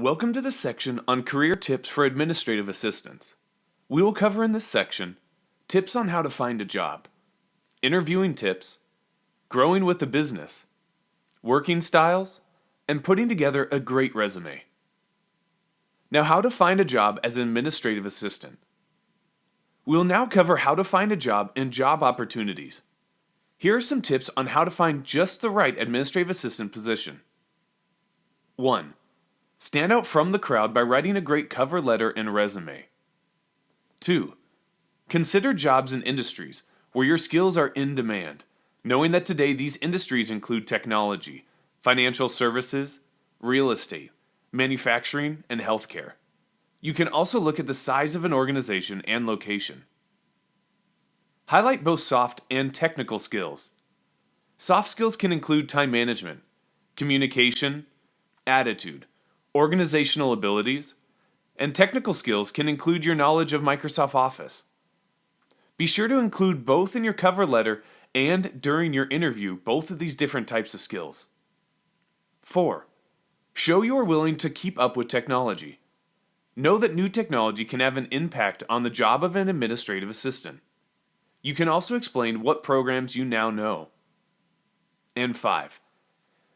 Welcome to the section on career tips for administrative assistants. We will cover in this section tips on how to find a job, interviewing tips, growing with a business, working styles, and putting together a great resume. Now, how to find a job as an administrative assistant. We will now cover how to find a job and job opportunities. Here are some tips on how to find just the right administrative assistant position. 1. Stand out from the crowd by writing a great cover letter and resume. 2. Consider jobs in industries where your skills are in demand, knowing that today these industries include technology, financial services, real estate, manufacturing, and healthcare. You can also look at the size of an organization and location. Highlight both soft and technical skills. Soft skills can include time management, communication, attitude, organizational abilities, and technical skills can include your knowledge of Microsoft Office. Be sure to include both in your cover letter and during your interview both of these different types of skills. 4. Show you are willing to keep up with technology. Know that new technology can have an impact on the job of an administrative assistant. You can also explain what programs you now know. And 5.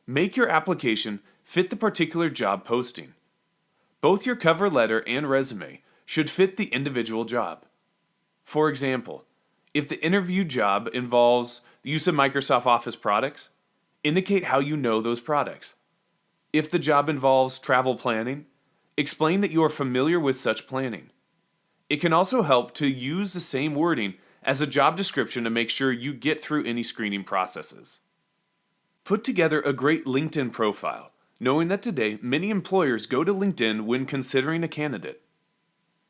Make your application fit the particular job posting. Both your cover letter and resume should fit the individual job. For example, if the interview job involves the use of Microsoft Office products, indicate how you know those products. If the job involves travel planning, explain that you are familiar with such planning. It can also help to use the same wording as a job description to make sure you get through any screening processes. Put together a great LinkedIn profile, knowing that today many employers go to LinkedIn when considering a candidate.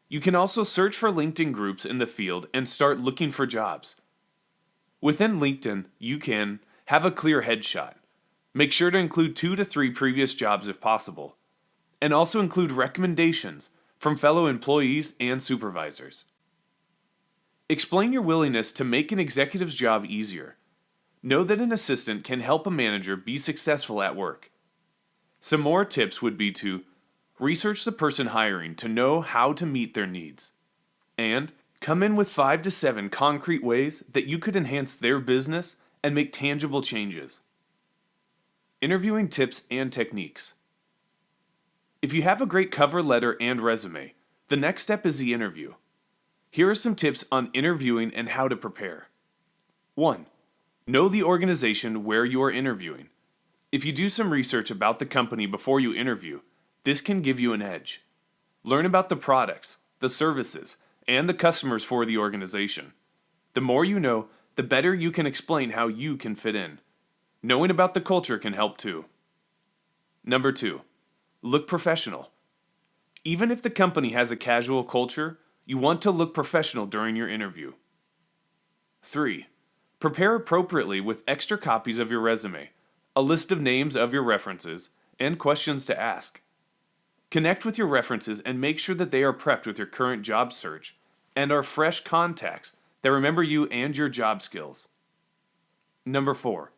You can also search for LinkedIn groups in the field and start looking for jobs. Within LinkedIn, you can have a clear headshot. Make sure to include 2 to 3 previous jobs if possible, and also include recommendations from fellow employees and supervisors. Explain your willingness to make an executive's job easier. Know that an assistant can help a manager be successful at work. Some more tips would be to research the person hiring to know how to meet their needs, and come in with 5 to 7 concrete ways that you could enhance their business and make tangible changes. Interviewing tips and techniques. If you have a great cover letter and resume, the next step is the interview. Here are some tips on interviewing and how to prepare. 1. Know the organization where you are interviewing. If you do some research about the company before you interview, this can give you an edge. Learn about the products, the services, and the customers for the organization. The more you know, the better you can explain how you can fit in. Knowing about the culture can help too. Number 2. Look professional. Even if the company has a casual culture, you want to look professional during your interview. 3. Prepare appropriately with extra copies of your resume, a list of names of your references, and questions to ask. Connect with your references and make sure that they are prepped with your current job search and are fresh contacts that remember you and your job skills. Number 4.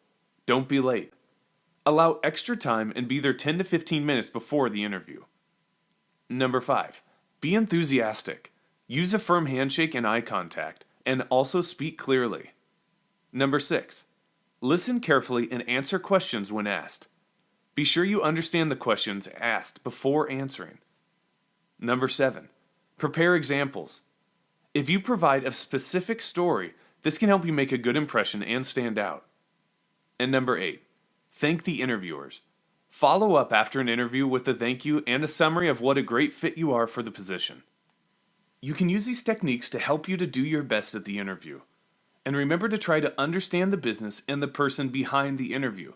Don't be late. Allow extra time and be there 10 to 15 minutes before the interview. Number 5. Be enthusiastic. Use a firm handshake and eye contact, and also speak clearly. Number 6. Listen carefully and answer questions when asked. Be sure you understand the questions asked before answering. Number 7. Prepare examples. If you provide a specific story, this can help you make a good impression and stand out. And number 8. Thank the interviewers. Follow up after an interview with a thank you and a summary of what a great fit you are for the position. You can use these techniques to help you to do your best at the interview. And remember to try to understand the business and the person behind the interview.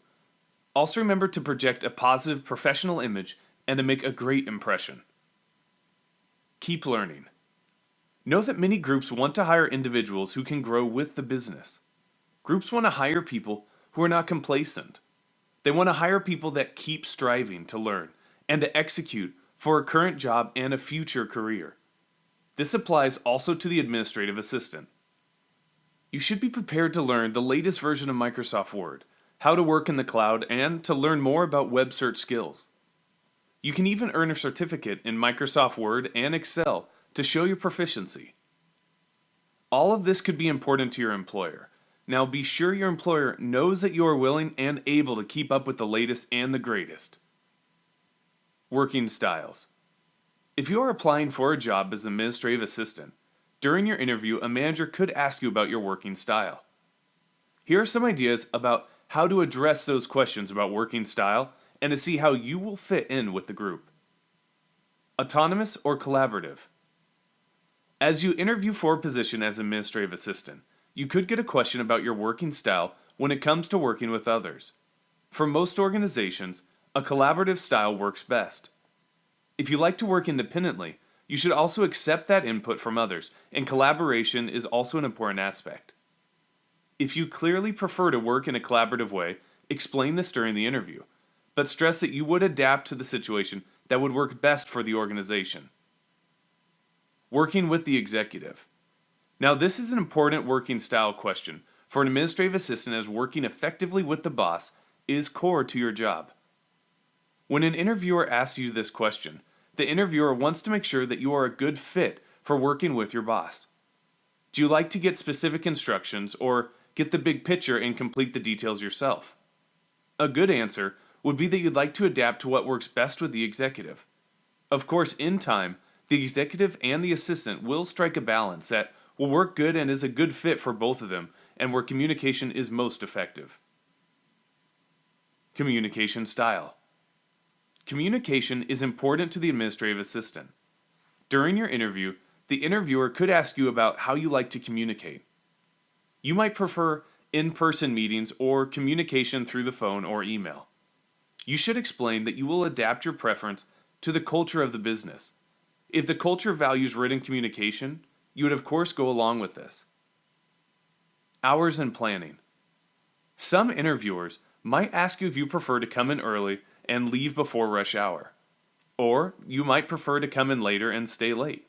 Also remember to project a positive professional image and to make a great impression. Keep learning. Know that many groups want to hire individuals who can grow with the business. Groups want to hire people who are not complacent. They want to hire people that keep striving to learn and to execute for a current job and a future career. This applies also to the administrative assistant. You should be prepared to learn the latest version of Microsoft Word, how to work in the cloud, and to learn more about web search skills. You can even earn a certificate in Microsoft Word and Excel to show your proficiency. All of this could be important to your employer. Now be sure your employer knows that you are willing and able to keep up with the latest and the greatest. Working styles. If you are applying for a job as an administrative assistant, during your interview, a manager could ask you about your working style. Here are some ideas about how to address those questions about working style and to see how you will fit in with the group. Autonomous or collaborative. As you interview for a position as administrative assistant, you could get a question about your working style when it comes to working with others. For most organizations, a collaborative style works best. If you like to work independently, you should also accept that input from others, and collaboration is also an important aspect. If you clearly prefer to work in a collaborative way, explain this during the interview, but stress that you would adapt to the situation that would work best for the organization. Working with the executive. Now, this is an important working style question for an administrative assistant, as working effectively with the boss is core to your job. When an interviewer asks you this question, the interviewer wants to make sure that you are a good fit for working with your boss. Do you like to get specific instructions or get the big picture and complete the details yourself? A good answer would be that you'd like to adapt to what works best with the executive. Of course, in time, the executive and the assistant will strike a balance that will work good and is a good fit for both of them, and where communication is most effective. Communication style. Communication is important to the administrative assistant. During your interview, the interviewer could ask you about how you like to communicate. You might prefer in-person meetings or communication through the phone or email. You should explain that you will adapt your preference to the culture of the business. If the culture values written communication, you would of course go along with this. Hours and planning. Some interviewers might ask you if you prefer to come in early and leave before rush hour, or you might prefer to come in later and stay late.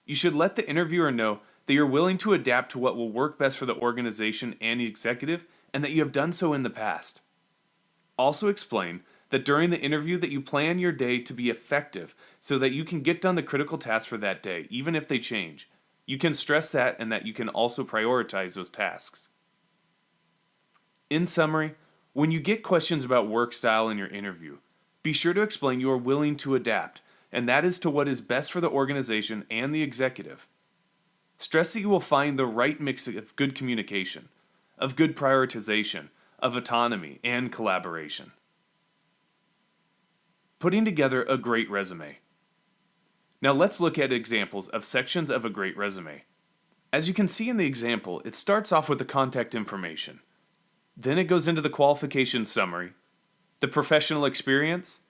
You should let the interviewer know that you're willing to adapt to what will work best for the organization and the executive, and that you have done so in the past. Also explain that during the interview that you plan your day to be effective so that you can get done the critical tasks for that day, even if they change. You can stress that, and that you can also prioritize those tasks. In summary, when you get questions about work style in your interview, be sure to explain you are willing to adapt, and that is to what is best for the organization and the executive. Stress that you will find the right mix of good communication, of good prioritization, of autonomy, and collaboration. Putting together a great resume. Now let's look at examples of sections of a great resume. As you can see in the example, it starts off with the contact information. Then it goes into the qualification summary, the professional experience,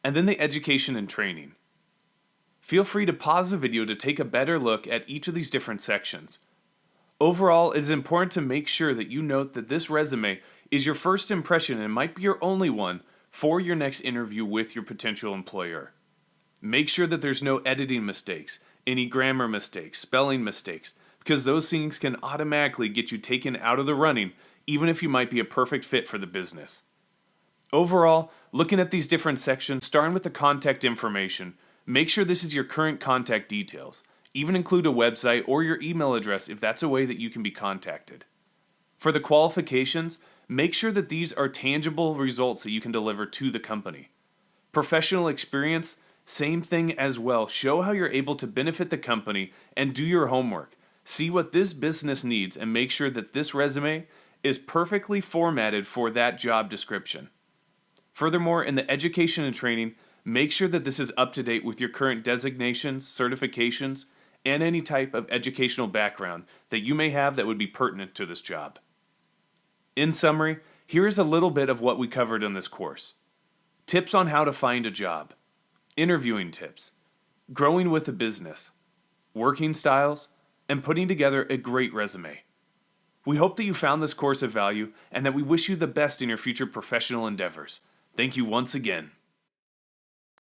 and then the education and training. Feel free to pause the video to take a better look at each of these different sections. Overall, it is important to make sure that you note that this resume is your first impression and might be your only one for your next interview with your potential employer. Make sure that there's no editing mistakes, any grammar mistakes, spelling mistakes, because those things can automatically get you taken out of the running, even if you might be a perfect fit for the business. Overall, looking at these different sections, starting with the contact information, make sure this is your current contact details. Even include a website or your email address if that's a way that you can be contacted. For the qualifications, make sure that these are tangible results that you can deliver to the company. Professional experience, same thing as well. Show how you're able to benefit the company and do your homework. See what this business needs and make sure that this resume is perfectly formatted for that job description. Furthermore, in the education and training, make sure that this is up to date with your current designations, certifications, and any type of educational background that you may have that would be pertinent to this job. In summary, here is a little bit of what we covered in this course. Tips on how to find a job, interviewing tips, growing with a business, working styles, and putting together a great resume. We hope that you found this course of value and that we wish you the best in your future professional endeavors. Thank you once again.